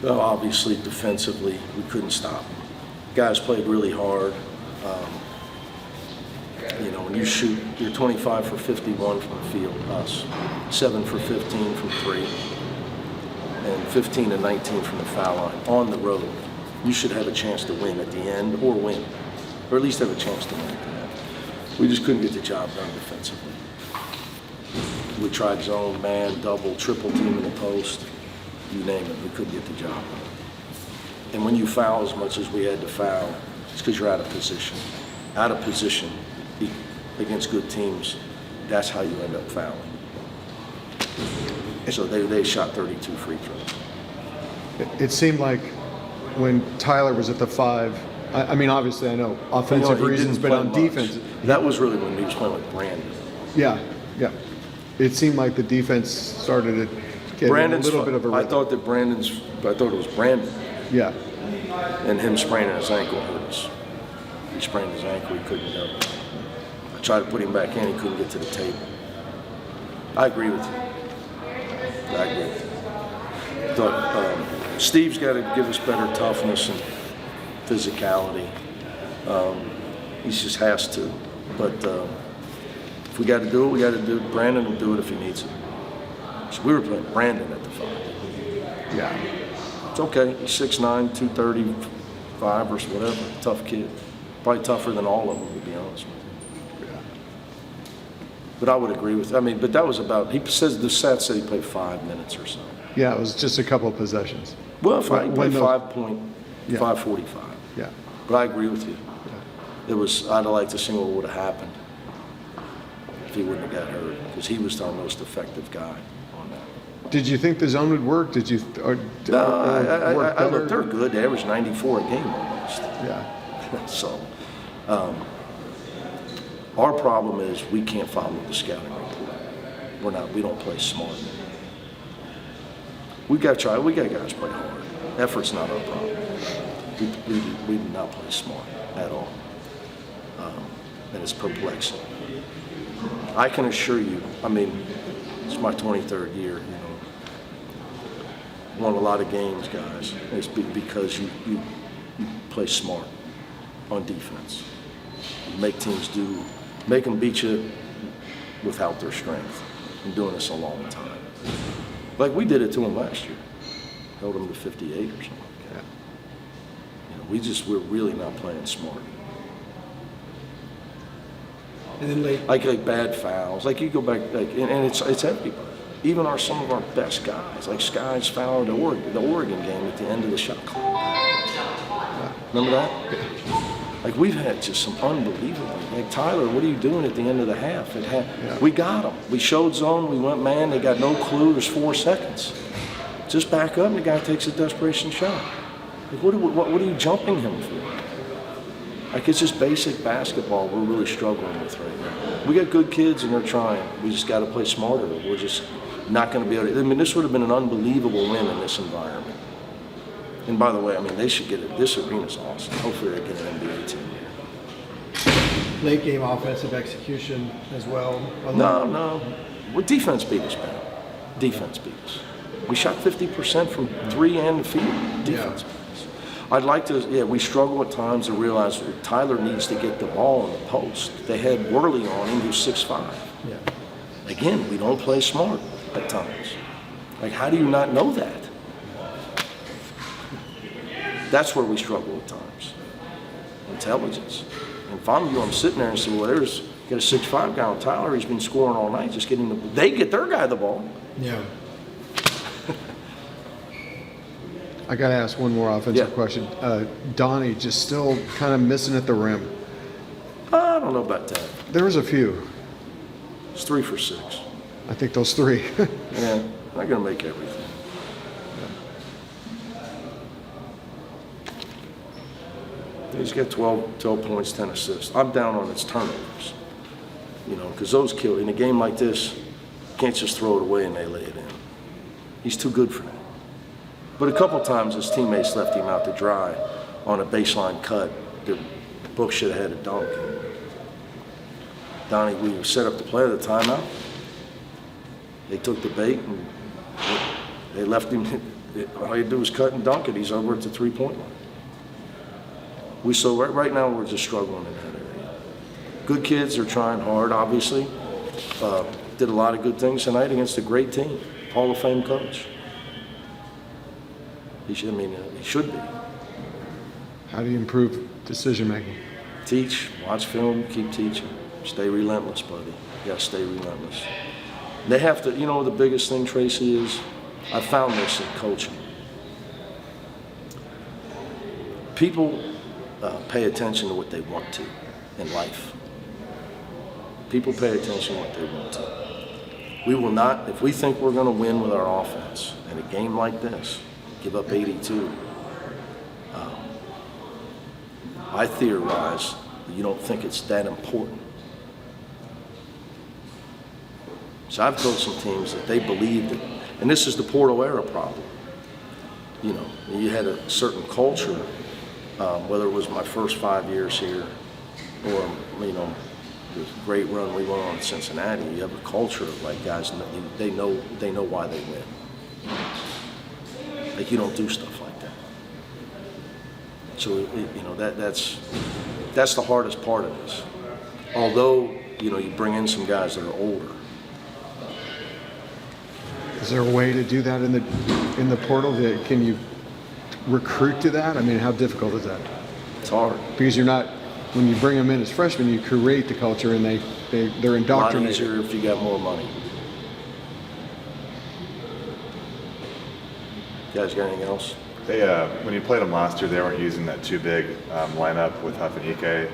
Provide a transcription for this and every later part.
Well, obviously, defensively, we couldn't stop them. Guys played really hard. When you shoot, you're 25 for 51 from the field, us. 7 for 15 from 3. And 15 to 19 from the foul line on the road. You should have a chance to win at the end, or win. Or at least have a chance to win at the end. We just couldn't get the job done defensively. We tried zone, man, double, triple team in the post. You name it, we couldn't get the job done. And when you foul as much as we had to foul, it's because you're out of position. Out of position against good teams, that's how you end up fouling. So they shot 32 free throws. It seemed like when Tyler was at the 5, I mean, obviously I know offensive reasons, but on defense. That was really when he was playing with Brandon. Yeah. It seemed like the defense started to get a little bit of a rhythm. I thought it was Brandon. Yeah. And him spraining his ankle hurt us. He sprained his ankle, he couldn't go. I tried to put him back in, he couldn't get to the table. I agree with you. I agree with you. Thought, Steve's got to give us better toughness and physicality. He just has to. But if we got to do it, we got to do it. Brandon will do it if he needs it. So we were playing Brandon at the 5. Yeah. It's okay. He's 6'9", 235 or whatever. Tough kid. Probably tougher than all of them, to be honest with you. Yeah. But I would agree with. But that was about. He says the stats say he played 5 minutes or so. Yeah, it was just a couple of possessions. Well, he played 5.545. Yeah. But I agree with you. Yeah. I'd have liked to see what would have happened if he wouldn't have got hurt, because he was our most effective guy on that. Did you think the zone would work? Did you? Look, they're good. They average 94 a game almost. Yeah. So, our problem is we can't follow the scouting report. We don't play smart. We got to try. We got guys play hard. Effort's not our problem. We do not play smart at all, and it's perplexing. I can assure you. It's my 23rd year. Won a lot of games, guys. It's because you play smart on defense. You make them beat you without their strength. Been doing this a long time. Like we did it to them last year. Held them to 58 or something like that. We're really not playing smart. And then late. Like bad fouls. Like you go back, and it's everybody. Even some of our best guys, like Sky's foul the Oregon game at the end of the shot clock. Remember that? Like we've had just some unbelievable. Like Tyler, what are you doing at the end of the half? We got them. We showed zone. We went man. They got no clue. There's 4 seconds. Just back up, and the guy takes a desperation shot. Like what are you jumping him for? Like it's just basic basketball we're really struggling with right now. We got good kids and they're trying. We just got to play smarter. We're just not going to be able to. This would have been an unbelievable win in this environment. And by the way, they should get it. This arena's awesome. Hopefully they get an NBA team here. Late game offensive execution as well. No. Well, defense beat us, man. Defense beat us. We shot 50% from 3 and the field. Defense beat us. I'd like to, we struggle at times to realize that Tyler needs to get the ball in the post. They had Worley on him, who's 6'5". Yeah. Again, we don't play smart at times. Like, how do you not know that? That's where we struggle at times. Intelligence. And if I'm you, I'm sitting there and say, well, there's got a 6'5" guy on Tyler. He's been scoring all night, just getting they get their guy the ball. Yeah. I got to ask one more offensive question. Donnie just still kind of missing at the rim. I don't know about that. There was a few. It's 3 for 6. I think those 3. Yeah, not going to make everything. He's got 12 points, 10 assists. I'm down on his turnovers, because those kill. In a game like this, you can't just throw it away and they lay it in. He's too good for that. But a couple times his teammates left him out to dry on a baseline cut. The Book should have had a dunk. Donnie, we set up the play of the timeout. They took the bait and they left him. all you do is cut and dunk it. He's over at the three-point line. Right now we're just struggling in that area. Good kids are trying hard, obviously. Did a lot of good things tonight against a great team. Hall of Fame coach. He should be. How do you improve decision making? Teach, watch film, keep teaching. Stay relentless, buddy. You gotta stay relentless. They have to, the biggest thing, Tracy, is I found this in coaching. People pay attention to what they want to in life. People pay attention to what they want to. We will not, if we think we're going to win with our offense in a game like this, give up 82. I theorize that you don't think it's that important. So I've coached some teams that they believed it, and this is the Portal era problem. You had a certain culture, whether it was my first 5 years here or, the great run we went on in Cincinnati. You have a culture of like guys, they know why they win. Like you don't do stuff like that. So that's the hardest part of this. Although you bring in some guys that are older. Is there a way to do that in the portal? Can you recruit to that? I mean, how difficult is that? It's hard. Because you're not, when you bring them in as freshmen, you create the culture and they're indoctrinated. A lot easier if you got more money. You guys got anything else? They, when you played them last year, they weren't using that too big lineup with Huff and Ike.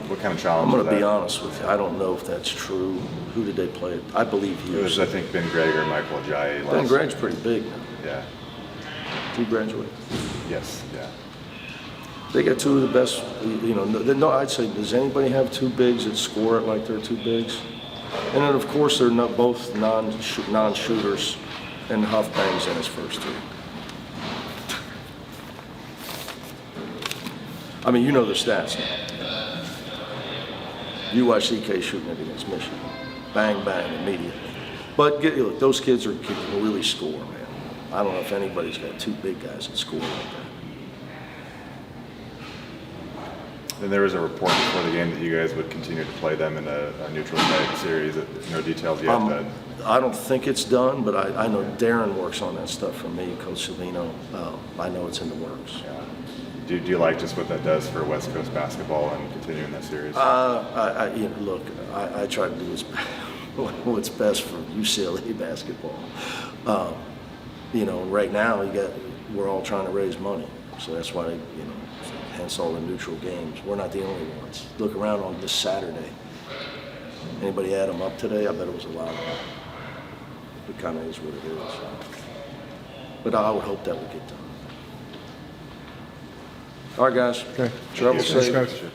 What kind of challenge I'm was going to be that? honest with you. I don't know if that's true. Who did they play? I believe he It was, I think, Ben Gregg or Michael Ajayi. Ben Gregg's pretty big now. Yeah. He graduated. Yes. Yeah. They got two of the best. No, I'd say, does anybody have two bigs that score it like they're two bigs? And then, of course, they're not both non-shooters, and Huff bangs in his first three. I mean, you know the stats now. You watch EK shooting it against Michigan. Bang, bang, immediately. But look, those kids can really score, man. I don't know if anybody's got two big guys that score like that. Then there was a report before the game that you guys would continue to play them in a neutral site series. No details yet. I don't think it's done, but I know Darren works on that stuff for me, Coach Savino. I know it's in the works. Yeah. Do you like just what that does for West Coast basketball and continuing that series? Look, I try to do what's best for UCLA basketball. Right now we're all trying to raise money, so that's why hence all the neutral games. We're not the only ones. Look around on this Saturday. Anybody add them up today? I bet it was a lot. It kind of is what it is. But I would hope that would get done. All right, guys. Okay. Travel Thanks, safe. Coach.